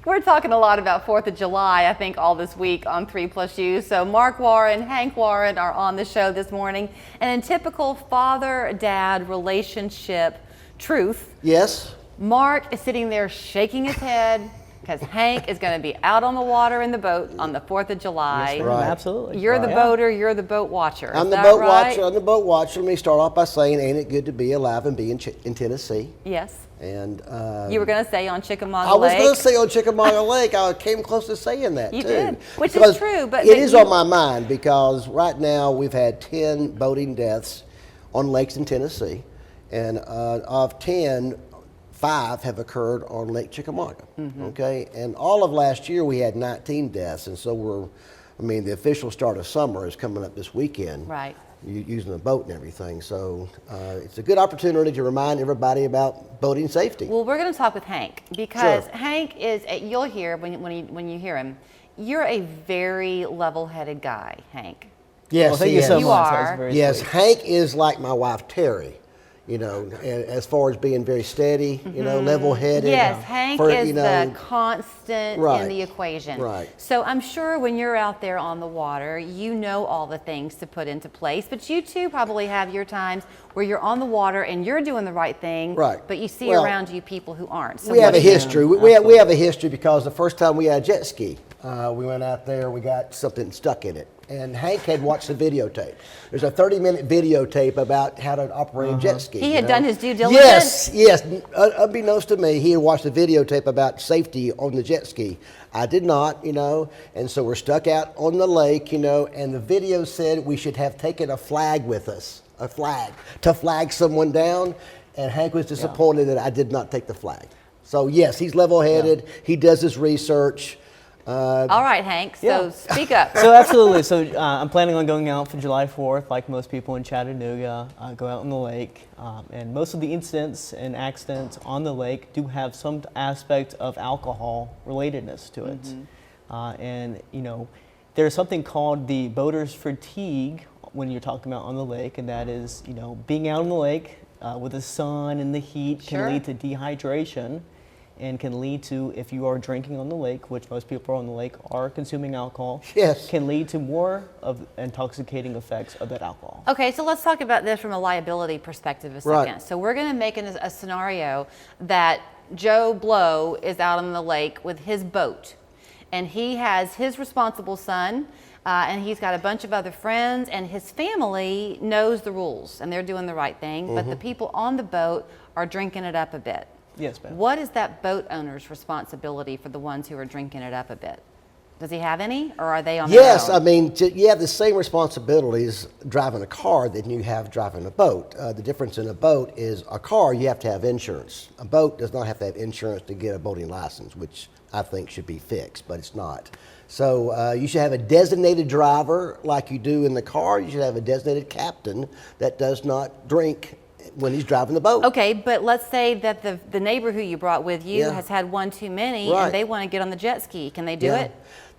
We're talking a lot about 4th of July, I think, all this week on 3+U. So Mark Warren, Hank Warren are on the show this morning. And in typical father-dad relationship truth, yes, Mark is sitting there shaking his head because Hank is going to be out on the water in the boat on the 4th of July. Yes, right. Absolutely. You're the boater, you're the boat watcher. I'm Is the that boat right? watcher. I'm the boat watcher. Let me start off by saying, ain't it good to be alive and be in Tennessee? Yes. And You were going to say on Chickamauga I was Lake. going to say on Chickamauga Lake. I came close to saying that You too. did, which Because is true. But it is on my mind because right now we've had 10 boating deaths on lakes in Tennessee, and of 10, 5 have occurred on Lake Chickamauga. Okay, and all of last year we had 19 deaths, and so the official start of summer is coming up this weekend. Right. Using the boat and everything, so it's a good opportunity to remind everybody about boating safety. Well, we're going to talk with Hank because Sure. Hank is, you'll hear when you hear him, you're a very level-headed guy, Hank. Yes, Well, thank he you so is. You much. are. That's very Yes, sweet. Hank is like my wife Terry, and as far as being very steady, level-headed. Yes, Hank is the constant in Right. the equation. Right. So I'm sure when you're out there on the water, you know all the things to put into place, but you too probably have your times where you're on the water and you're doing the right thing, Right. but you see Well, around you people who aren't. So We have what a do you- history. We have a history because the first time we had a jet ski, we went out there, we got something stuck in it. And Hank had watched the videotape. There's a 30-minute videotape about how to operate a jet ski. He you had know? done his due diligence? Yes. Unbeknownst to me, he had watched the videotape about safety on the jet ski. I did not, and so we're stuck out on the lake, and the video said we should have taken a flag with us, to flag someone down, and Hank was disappointed that I did not take the flag. So yes, he's level-headed, he does his research. All right, Hank, so Yeah. speak up. So absolutely. So I'm planning on going out for July 4th, like most people in Chattanooga, go out on the lake. And most of the incidents and accidents on the lake do have some aspect of alcohol relatedness to it. And there's something called the boater's fatigue when you're talking about on the lake, and that is, being out on the lake with the sun and the heat Sure. can lead to dehydration. And can lead to, if you are drinking on the lake, which most people on the lake are consuming alcohol, Yes. can lead to more of intoxicating effects of that alcohol. Okay, so let's talk about this from a liability perspective a second. Right. So we're going to make a scenario that Joe Blow is out on the lake with his boat, and he has his responsible son, and he's got a bunch of other friends, and his family knows the rules, and they're doing the right thing, but the people on the boat are drinking it up a bit. Yes, ma'am. What is that boat owner's responsibility for the ones who are drinking it up a bit? Does he have any, or are they on their Yes, own? you have the same responsibilities driving a car that you have driving a boat. The difference in a boat is a car, you have to have insurance. A boat does not have to have insurance to get a boating license, which I think should be fixed, but it's not. So you should have a designated driver like you do in the car. You should have a designated captain that does not drink when he's driving the boat. Okay, but let's say that the neighbor who you brought with you Yeah. has had one too many, Right. and they want to get on the jet ski. Can they do Yeah. it?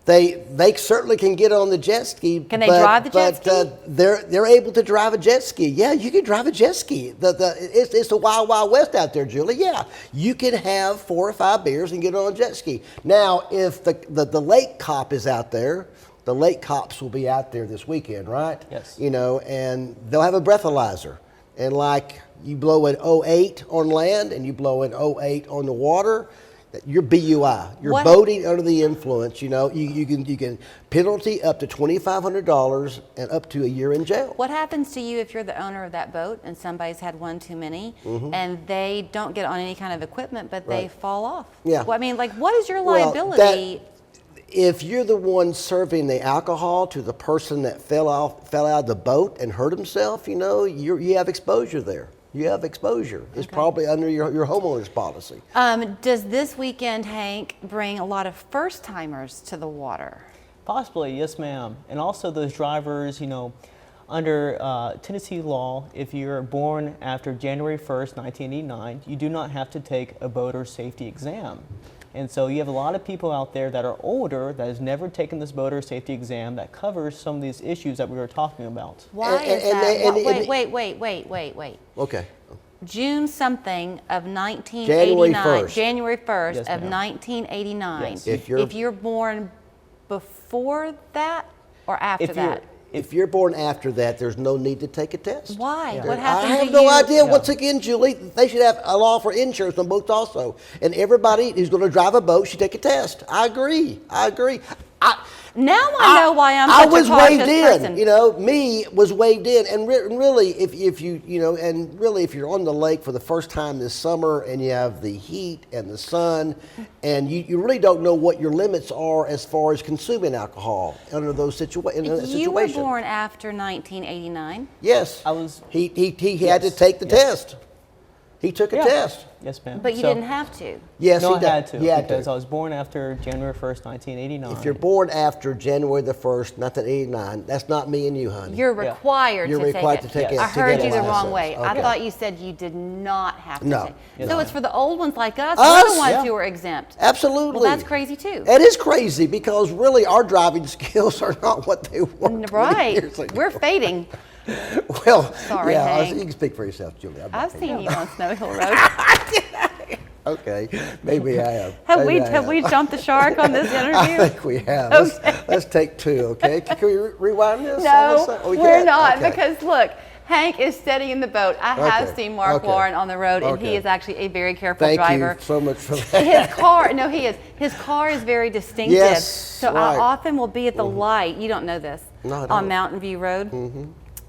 They certainly can get on the jet ski. Can they drive the jet ski? They're able to drive a jet ski. Yeah, you can drive a jet ski. It's the wild, wild west out there, Julie. Yeah, you can have 4 or 5 beers and get on a jet ski. Now, if the lake cop is out there, the lake cops will be out there this weekend, right? Yes. And they'll have a breathalyzer. And like you blow an '08 on land and you blow an '08 on the water, you're BUI. You're What? boating under the influence. You can penalty up to $2,500 and up to a year in jail. What happens to you if you're the owner of that boat and somebody's had one too many, and they don't get on any kind of equipment, but they Right. fall off? Yeah. Well, I mean, like, what is your Well, liability? If you're the one serving the alcohol to the person that fell out of the boat and hurt himself, you have exposure there. You have exposure. It's probably under your homeowner's policy. Does this weekend, Hank, bring a lot of first-timers to the water? Possibly, yes, ma'am. And also those drivers, under Tennessee law, if you're born after January 1st, 1989, you do not have to take a boater safety exam. And so you have a lot of people out there that are older that has never taken this boater safety exam that covers some of these issues that we were talking about. Why is And that? they- and- Wait. Okay. June something of 1989. January 1st. January 1st Yes, of ma'am. 1989. Yes. If If you're- you're born before that or after that. If you're born after that, there's no need to take a test. Why? Yeah. What I happened have to no you? idea. Yeah. Once again, Julie, they should have a law for insurance on boats also. And everybody who's going to drive a boat should take a test. I agree. Now I know why I'm I such was a cautious waved in, person. you know, me was waved in. And really, if you, you know, and really if you're on the lake for the first time this summer and you have the heat and the sun and you really don't know what your limits are as far as consuming alcohol under those in that situation. You were born after 1989. Yes. I was- He had to take the test. He took a Yeah. test. Yes, ma'am. But you So- didn't have to. Yes, No, he I did. had to He had because to. I was born after January 1st, 1989. If you're born after January the 1st, 1989, that's not me and you, honey. You're Yeah. required You're to required take to it. take it I to heard get a you the wrong license. way. I Okay. thought you said you did not have to No. take Yes. So it's for the old ones like us. Us? We're the ones Yeah. who are exempt. Absolutely. Well, that's crazy too. It is crazy because really our driving skills are not what they were 20 Right. years ago. We're fading. Well, Sorry, yeah, Hank. you can speak for yourself, Julie. I'm not I've fading. seen you on Snow Hill Road. Okay, maybe I have. Have Maybe I have we jumped the shark on this I interview? think we have. Okay. Let's take two, okay? Can we rewind this? No, Oh, we we're can't? not Okay. because look, Hank is steadying the boat. I have Okay, seen Mark okay, Warren on the road, and he okay. is actually a very careful Thank driver. you so much for that. His car, no, he is. His car is very distinctive. Yes, so right. I often will be at the light. You don't know this. No, I on don't. Mountain View Road.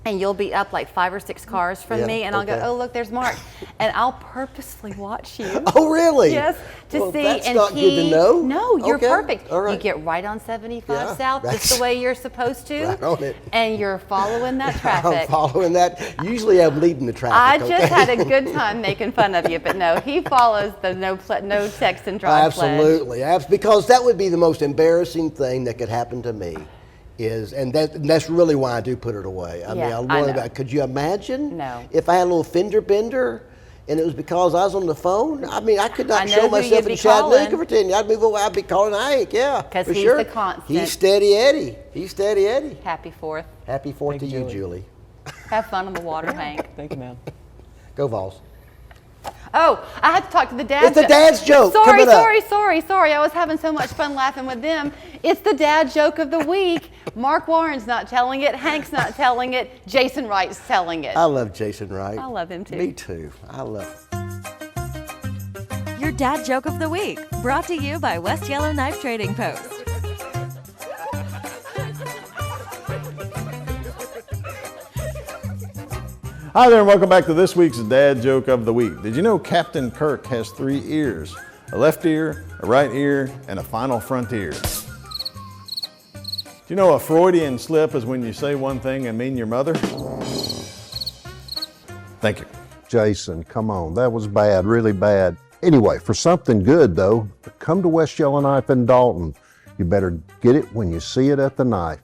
And you'll be up like 5 or 6 cars from Yeah, me, and I'll okay. go, oh look, there's Mark, and I'll purposely watch you. Oh, really? Yes, to Well, see. that's and not good to know. No, you're Okay, perfect. all right. You get right on 75 Yeah, South, just that's- the way you're supposed to, Right on it. and you're following that I'm traffic. following that. Usually I'm leading the traffic. I okay? just had a good time making fun of you, but no, he follows the no text and drive pledge. Absolutely, because that would be the most embarrassing thing that could happen to me. And that's really why I do put it away. I mean, Yeah, I I worry know. about. Could you imagine? No. If I had a little fender bender, and it was because I was on the phone. I mean, I could I not know show who myself you'd in be Chattanooga calling. for 10 years. I'd move away. I'd be calling Hank. Yeah, 'Cause for he's sure. the constant. He's Steady Eddie. He's Steady Eddie. Happy 4th. Happy 4th to Thank you, you, Julie. Have fun on the water, Hank. Thank you, ma'am. Go Vols. Oh, I had to talk to the dad. It's the dad's joke. Sorry, Coming up. sorry. I was having so much fun laughing with them. It's the dad joke of the week. Mark Warren's not telling it. Hank's not telling it. Jason Wright's telling it. I love Jason Wright. I love him too. Me too. I love him. Your dad joke of the week, brought to you by West Yellowknife Trading Post. Hi there and welcome back to this week's Dad Joke of the Week. Did you know Captain Kirk has 3 ears? A left ear, a right ear, and a final front ear. Do you know a Freudian slip is when you say one thing and mean your mother? Thank you. Jason, come on, that was bad, really bad. Anyway, for something good though, come to West Yellowknife in Dalton. You better get it when you see it at the knife.